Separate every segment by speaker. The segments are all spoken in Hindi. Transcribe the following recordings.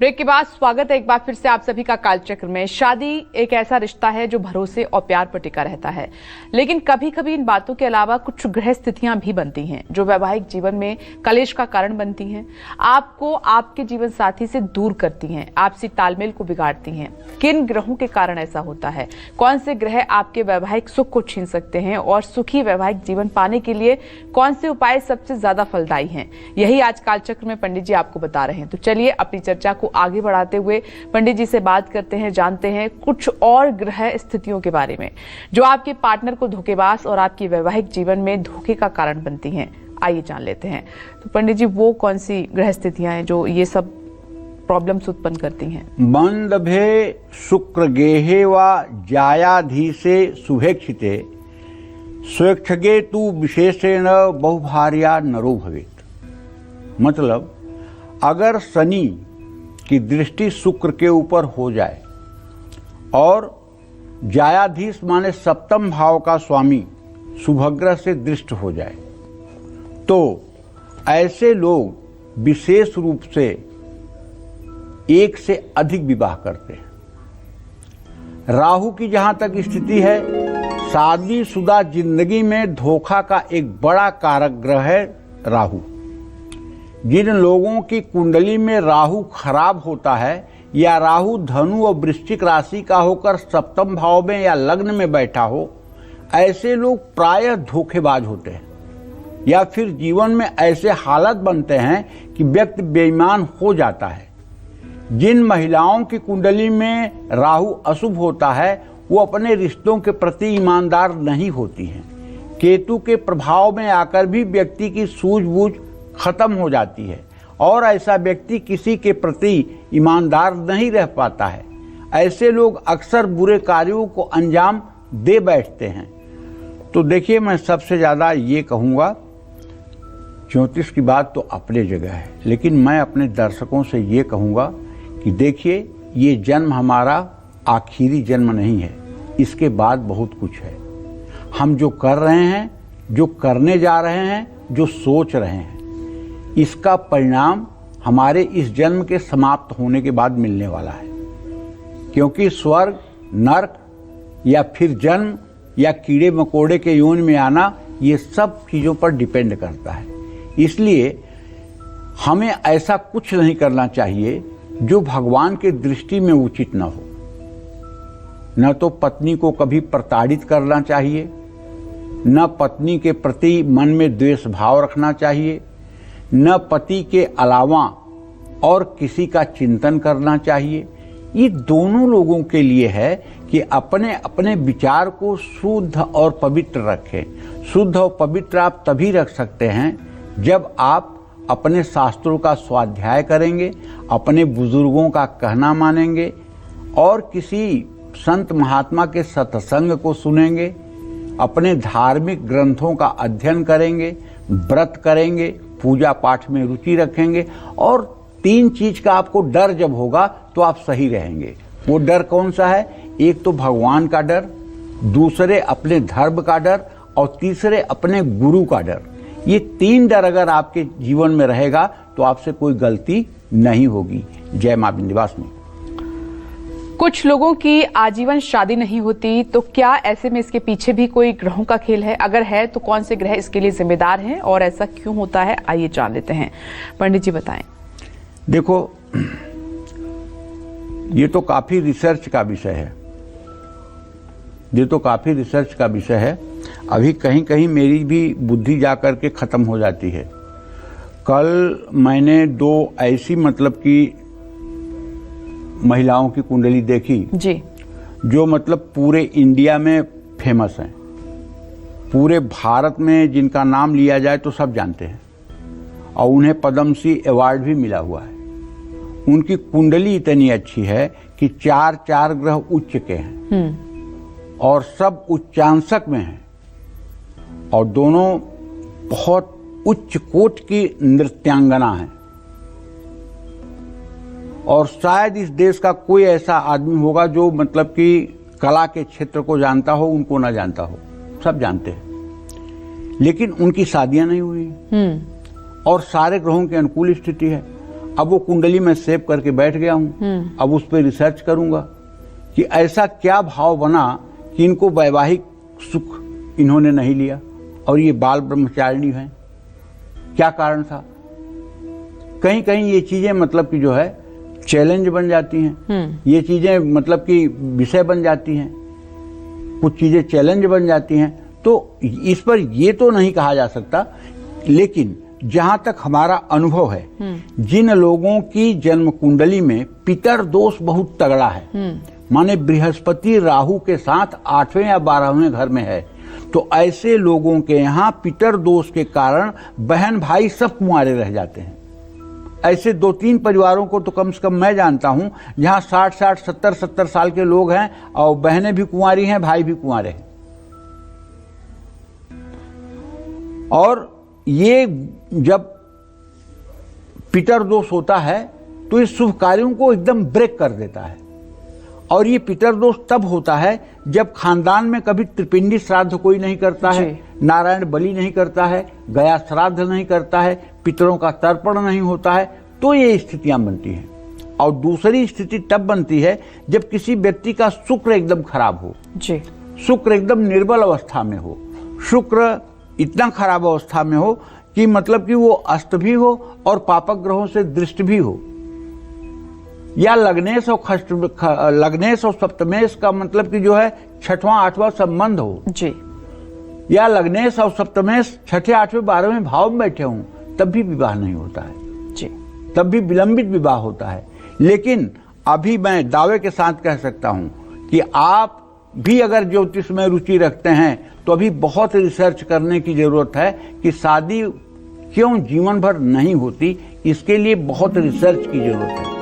Speaker 1: ब्रेक के बाद स्वागत है एक बार फिर से आप सभी का कालचक्र में। शादी एक ऐसा रिश्ता है जो भरोसे और प्यार पर टिका रहता है, लेकिन कभी कभी इन बातों के अलावा कुछ ग्रह स्थितियां भी बनती हैं जो वैवाहिक जीवन में कलेश का कारण बनती हैं, आपको आपके जीवन साथी से दूर करती हैं, आपसी तालमेल को बिगाड़ती हैं। किन ग्रहों के कारण ऐसा होता है? कौन से ग्रह आपके वैवाहिक सुख को छीन सकते हैं? और सुखी वैवाहिक जीवन पाने के लिए कौन से उपाय सबसे ज्यादा फलदायी हैं? यही आज कालचक्र में पंडित जी आपको बता रहे हैं। तो चलिए अपनी चर्चा को आगे बढ़ाते हुए पंडित जी से बात करते हैं, जानते हैं कुछ और ग्रह स्थितियों के बारे में जो आपके पार्टनर को धोखेबाज और आपके वैवाहिक जीवन में धोखे का कारण बनती हैं। आइए जान लेते हैं। तो पंडित जी, वो कौन सी ग्रह स्थितियां हैं जो ये सब प्रॉब्लम्स उत्पन्न करती हैं?
Speaker 2: मंदभे शुक्र गेहे व जायाधीशे शुभेक्षिते स्वेक्षगे तु विशेषेण बहुभार्या नरो भवेत्। मतलब अगर शनि की दृष्टि शुक्र के ऊपर हो जाए और जायाधीश माने सप्तम भाव का स्वामी शुभग्रह से दृष्ट हो जाए तो ऐसे लोग विशेष रूप से एक से अधिक विवाह करते हैं। राहु की जहां तक स्थिति है, शादीशुदा जिंदगी में धोखा का एक बड़ा कारक ग्रह है राहु। जिन लोगों की कुंडली में राहु खराब होता है या राहु धनु और वृश्चिक राशि का होकर सप्तम भाव में या लग्न में बैठा हो, ऐसे लोग प्रायः धोखेबाज होते हैं या फिर जीवन में ऐसे हालत बनते हैं कि व्यक्ति बेईमान हो जाता है। जिन महिलाओं की कुंडली में राहु अशुभ होता है वो अपने रिश्तों के प्रति ईमानदार नहीं होती हैं। केतु के प्रभाव में आकर भी व्यक्ति की सूझबूझ खत्म हो जाती है और ऐसा व्यक्ति किसी के प्रति ईमानदार नहीं रह पाता है। ऐसे लोग अक्सर बुरे कार्यों को अंजाम दे बैठते हैं। तो देखिए, मैं सबसे ज़्यादा ये कहूँगा, ज्योतिष की बात तो अपने जगह है, लेकिन मैं अपने दर्शकों से ये कहूँगा कि देखिए, ये जन्म हमारा आखिरी जन्म नहीं है, इसके बाद बहुत कुछ है। हम जो कर रहे हैं, जो करने जा रहे हैं, जो सोच रहे हैं, इसका परिणाम हमारे इस जन्म के समाप्त होने के बाद मिलने वाला है। क्योंकि स्वर्ग, नरक या फिर जन्म या कीड़े मकोड़े के योनि में आना, ये सब चीज़ों पर डिपेंड करता है। इसलिए हमें ऐसा कुछ नहीं करना चाहिए जो भगवान के दृष्टि में उचित न हो। न तो पत्नी को कभी प्रताड़ित करना चाहिए, न पत्नी के प्रति मन में द्वेष भाव रखना चाहिए, न पति के अलावा और किसी का चिंतन करना चाहिए। ये दोनों लोगों के लिए है कि अपने अपने विचार को शुद्ध और पवित्र रखें। शुद्ध और पवित्र आप तभी रख सकते हैं जब आप अपने शास्त्रों का स्वाध्याय करेंगे, अपने बुजुर्गों का कहना मानेंगे और किसी संत महात्मा के सत्संग को सुनेंगे, अपने धार्मिक ग्रंथों का अध्ययन करेंगे, व्रत करेंगे, पूजा पाठ में रुचि रखेंगे। और 3 चीज का आपको डर जब होगा तो आप सही रहेंगे। वो डर कौन सा है? एक तो भगवान का डर, दूसरे अपने धर्म का डर और तीसरे अपने गुरु का डर। ये 3 डर अगर आपके जीवन में रहेगा तो आपसे कोई गलती नहीं होगी। जय मां विंध्यवासिनी।
Speaker 1: कुछ लोगों की आजीवन शादी नहीं होती, तो क्या ऐसे में इसके पीछे भी कोई ग्रहों का खेल है? अगर है तो कौन से ग्रह इसके लिए जिम्मेदार हैं और ऐसा क्यों होता है? आइए जान लेते हैं। पंडित जी बताएं।
Speaker 2: देखो, ये तो काफी रिसर्च का विषय है। अभी कहीं कहीं मेरी भी बुद्धि जाकर के खत्म हो जाती है। कल मैंने 2 ऐसी मतलब की महिलाओं की कुंडली देखी
Speaker 1: जी, जो
Speaker 2: मतलब पूरे इंडिया में फेमस हैं। पूरे भारत में जिनका नाम लिया जाए तो सब जानते हैं और उन्हें पद्मश्री अवार्ड भी मिला हुआ है। उनकी कुंडली इतनी अच्छी है कि 4 ग्रह उच्च के हैं और सब उच्चांशक में हैं और दोनों बहुत उच्च कोट की नृत्यांगना हैं। और शायद इस देश का कोई ऐसा आदमी होगा जो मतलब कि कला के क्षेत्र को जानता हो, उनको ना जानता हो। सब जानते हैं, लेकिन उनकी शादियां नहीं हुई और सारे ग्रहों की अनुकूल स्थिति है। अब वो कुंडली में सेव करके बैठ गया हूं। अब उस पर रिसर्च करूंगा कि ऐसा क्या भाव बना कि इनको वैवाहिक सुख इन्होंने नहीं लिया और ये बाल ब्रह्मचारिणी हैं। क्या कारण था? कहीं कहीं ये चीजें मतलब कि जो है चैलेंज बन जाती हैं। ये चीजें मतलब कि विषय बन जाती हैं, कुछ चीजें चैलेंज बन जाती हैं। तो इस पर ये तो नहीं कहा जा सकता, लेकिन जहां तक हमारा अनुभव है, जिन लोगों की जन्म कुंडली में पितर दोष बहुत तगड़ा है, माने बृहस्पति राहु के साथ 8वें या 12वें घर में है, तो ऐसे लोगों के यहाँ पितर दोष के कारण बहन भाई सब कुंवारे रह जाते हैं। ऐसे 2-3 परिवारों को तो कम से कम मैं जानता हूं जहां 60-60, 70-70 साल के लोग हैं और बहनें भी कुंवारी हैं, भाई भी कुंवारे हैं। और ये जब पितर दोष होता है तो इस शुभ कार्यों को एकदम ब्रेक कर देता है। और ये पितर दोष तब होता है जब खानदान में कभी त्रिपिंडी श्राद्ध कोई नहीं करता है, नारायण बलि नहीं करता है, गया श्राद्ध नहीं करता है, पितरों का तर्पण नहीं होता है, तो ये स्थितियां बनती हैं। और दूसरी स्थिति तब बनती है जब किसी व्यक्ति का शुक्र एकदम खराब हो, शुक्र एकदम निर्बल अवस्था में हो, शुक्र इतना खराब अवस्था में हो कि मतलब कि वो अस्त भी हो और पापक ग्रहों से दृष्ट भी हो, या लग्नेश और सप्तमेश का मतलब कि जो है 6वां 8वां संबंध हो जी, या लग्नेश और सप्तमेश 6ठे 8वें 12वें भाव में बैठे हों, तब भी विवाह नहीं होता है जी, तब भी विलंबित विवाह होता है। लेकिन अभी मैं दावे के साथ कह सकता हूं कि आप भी अगर ज्योतिष में रुचि रखते हैं तो अभी बहुत रिसर्च करने की जरूरत है कि शादी क्यों जीवन भर नहीं होती, इसके लिए बहुत रिसर्च की जरूरत है।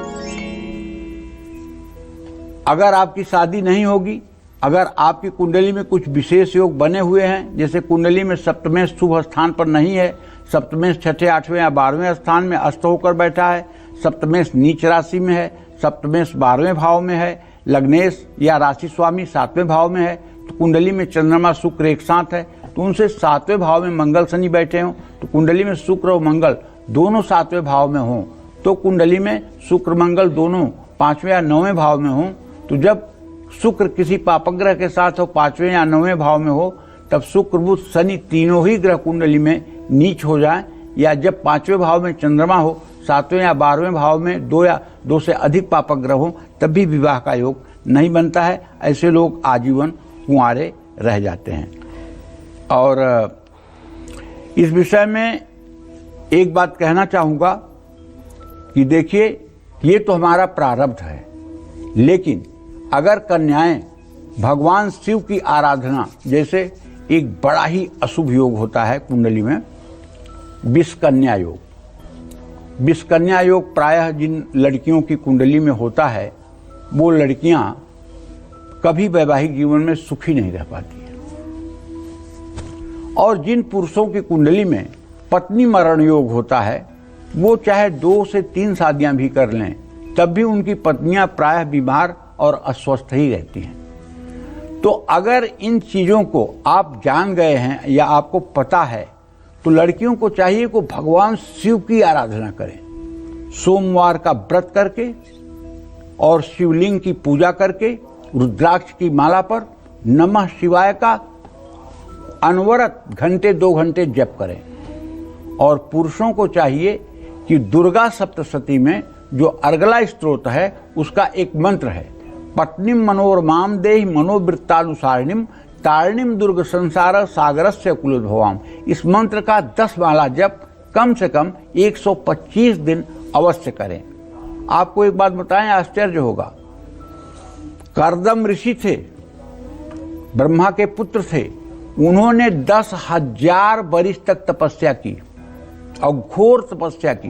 Speaker 2: अगर आपकी शादी नहीं होगी, अगर आपकी कुंडली में कुछ विशेष योग बने हुए हैं, जैसे कुंडली में सप्तमेश शुभ स्थान पर नहीं है, सप्तमेश 6ठे 8वें या 12वें स्थान में अस्त होकर बैठा है, सप्तमेश नीच राशि में है, सप्तमेश 12वें भाव में है, लग्नेश या राशि स्वामी 7वें भाव में है, तो कुंडली में चंद्रमा शुक्र एक साथ है, तो उनसे 7वें भाव में मंगल शनि बैठे हों, तो कुंडली में शुक्र और मंगल दोनों 7वें भाव में हों, तो कुंडली में शुक्र मंगल दोनों 5वें या 9वें भाव में हों, तो जब शुक्र किसी पापग्रह के साथ हो 5वें या 9वें भाव में हो, तब शुक्र बुध शनि तीनों ही ग्रह कुंडली में नीच हो जाए, या जब 5वें भाव में चंद्रमा हो, 7वें या 12वें भाव में 2 या 2 से अधिक पापक ग्रह हो, तब भी विवाह का योग नहीं बनता है। ऐसे लोग आजीवन कुंवारे रह जाते हैं। और इस विषय में एक बात कहना चाहूंगा कि देखिए, ये तो हमारा प्रारब्ध है, लेकिन अगर कन्याएं भगवान शिव की आराधना, जैसे एक बड़ा ही अशुभ योग होता है कुंडली में, विषकन्या योग। विषकन्या योग प्रायः जिन लड़कियों की कुंडली में होता है, वो लड़कियां कभी वैवाहिक जीवन में सुखी नहीं रह पाती हैं। और जिन पुरुषों की कुंडली में पत्नी मरण योग होता है, वो चाहे 2 से 3 शादियां भी कर लें, तब भी उनकी पत्नियां प्रायः बीमार और अस्वस्थ ही रहती हैं। तो अगर इन चीजों को आप जान गए हैं या आपको पता है, तो लड़कियों को चाहिए कि भगवान शिव की आराधना करें, सोमवार का व्रत करके और शिवलिंग की पूजा करके रुद्राक्ष की माला पर नमः शिवाय का अनवरत 1-2 घंटे जप करें। और पुरुषों को चाहिए कि दुर्गा सप्तशती में जो अर्गला स्तोत्र है, उसका एक मंत्र है, पत्नीम मनोरमाम देहि मनोवृत्तानुसारिणीम तारिणीम दुर्ग संसार सागरस्य कुलोद्भवाम। इस मंत्र का 10 माला जप कम से कम 125 दिन अवश्य करें। आपको एक बात बताएं, आश्चर्य होगा, कर्दम ऋषि थे, ब्रह्मा के पुत्र थे, उन्होंने 10,000 वर्ष तक तपस्या की और घोर तपस्या की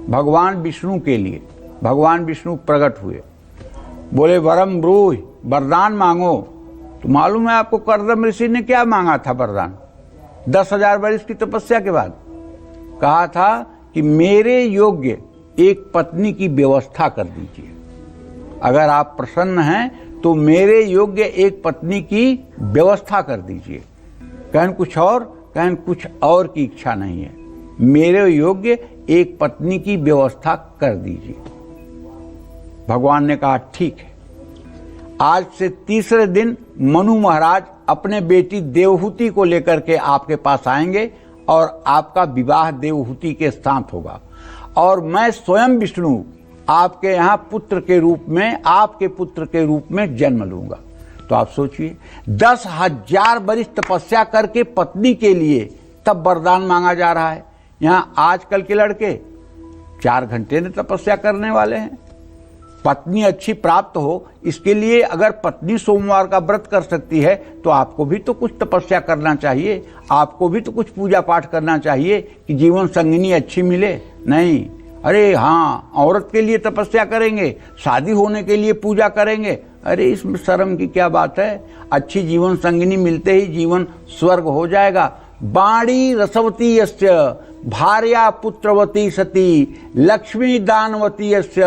Speaker 2: भगवान विष्णु के लिए। भगवान विष्णु प्रकट हुए, बोले वरम ब्रूहि, वरदान मांगो। तो मालूम है आपको कर्दम ऋषि ने क्या मांगा था वरदान? 10,000 वर्ष की तपस्या के बाद कहा था कि मेरे योग्य एक पत्नी की व्यवस्था कर दीजिए। अगर आप प्रसन्न हैं तो मेरे योग्य एक पत्नी की व्यवस्था कर दीजिए। कहन कुछ और की इच्छा नहीं है, मेरे योग्य एक पत्नी की व्यवस्था कर दीजिए। भगवान ने कहा ठीक है। आज से तीसरे दिन मनु महाराज अपने बेटी देवहूति को लेकर के आपके पास आएंगे और आपका विवाह देवहूति के साथ होगा और मैं स्वयं विष्णु आपके यहाँ पुत्र के रूप में, आपके पुत्र के रूप में जन्म लूंगा। तो आप सोचिए 10,000 वर्ष तपस्या करके पत्नी के लिए तब वरदान मांगा जा रहा है। यहाँ आजकल के लड़के 4 घंटे में तपस्या करने वाले हैं। पत्नी अच्छी प्राप्त हो इसके लिए अगर पत्नी सोमवार का व्रत कर सकती है तो आपको भी तो कुछ तपस्या करना चाहिए, आपको भी तो कुछ पूजा पाठ करना चाहिए कि जीवन संगिनी अच्छी मिले। नहीं, अरे हाँ, औरत के लिए तपस्या करेंगे, शादी होने के लिए पूजा करेंगे। अरे इसमें शर्म की क्या बात है। अच्छी जीवन संगिनी मिलते ही जीवन स्वर्ग हो जाएगा। बाणी रसवती यस्य भार्या पुत्रवती सती लक्ष्मी दानवती यस्य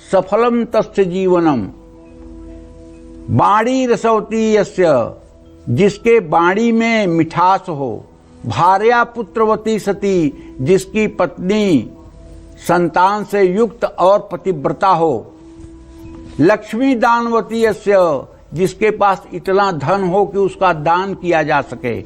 Speaker 2: सफलम तस्य जीवनम। बाणी रसवती यस्य, जिसके बाणी में मिठास हो, भार्या पुत्रवती सती, जिसकी पत्नी संतान से युक्त और पतिव्रता हो, लक्ष्मी दानवती यस्य, जिसके पास इतना धन हो कि उसका दान किया जा सके,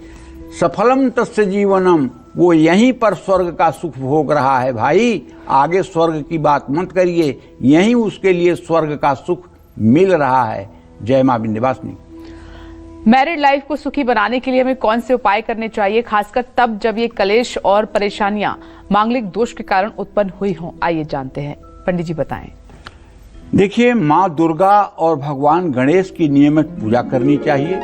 Speaker 2: सफलम तस्य जीवनम, वो यहीं पर स्वर्ग का सुख भोग रहा है। भाई आगे स्वर्ग की बात मत करिए, यहीं उसके लिए स्वर्ग का सुख मिल रहा है। जय मां विंध्यवासिनी।
Speaker 1: मैरिड लाइफ को सुखी बनाने के लिए हमें कौन से उपाय करने चाहिए, खासकर तब जब ये कलेश और परेशानियां मांगलिक दोष के कारण उत्पन्न हुई हों? आइए जानते हैं, पंडित जी बताएं।
Speaker 2: देखिए, मां दुर्गा और भगवान गणेश की नियमित पूजा करनी चाहिए।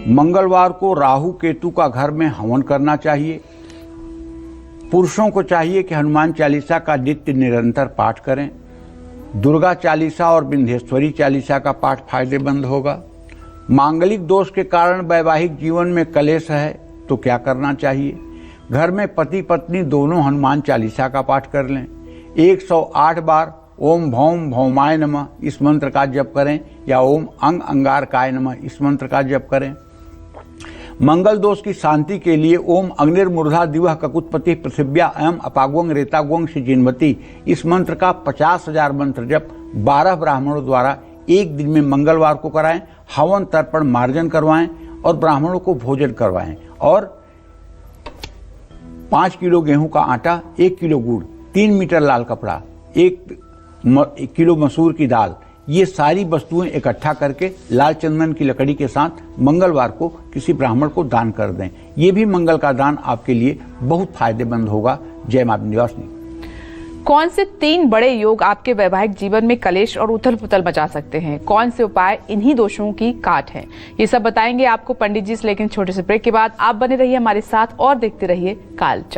Speaker 2: मंगलवार को राहु केतु का घर में हवन करना चाहिए। पुरुषों को चाहिए कि हनुमान चालीसा का नित्य निरंतर पाठ करें। दुर्गा चालीसा और विंध्येश्वरी चालीसा का पाठ फायदेमंद होगा। मांगलिक दोष के कारण वैवाहिक जीवन में कलेश है तो क्या करना चाहिए? घर में पति पत्नी दोनों हनुमान चालीसा का पाठ कर लें। 108 बार ओम भौम भौमाय नमः इस मंत्र का जप करें या ओम अंग अंगारकाय नमः इस मंत्र का जप करें। मंगल दोष की शांति के लिए ओम अग्निर्मूर्धा दिवह ककुत्पति पृथिव्या एवं अपाग्वंग रेताग्वंग जिन्वती इस मंत्र का 50,000 मंत्र जप 12 ब्राह्मणों द्वारा एक दिन में मंगलवार को कराएं। हवन तर्पण मार्जन करवाएं और ब्राह्मणों को भोजन करवाएं। और 5 किलो गेहूं का आटा, 1 किलो गुड़, 3 मीटर लाल कपड़ा, 1 किलो मसूर की दाल, ये सारी वस्तुएं इकट्ठा करके लाल चंदन की लकड़ी के साथ मंगलवार को किसी ब्राह्मण को दान कर दें। ये भी मंगल का दान आपके लिए बहुत फायदेमंद होगा। जय मां विंध्यवासिनी।
Speaker 1: कौन से 3 बड़े योग आपके वैवाहिक जीवन में कलेश और उथल पुथल मचा सकते हैं? कौन से उपाय इन्हीं दोषों की काट है? ये सब बताएंगे आपको पंडित जी से, लेकिन छोटे से ब्रेक के बाद। आप बने रहिए हमारे साथ और देखते रहिए कालचक्र।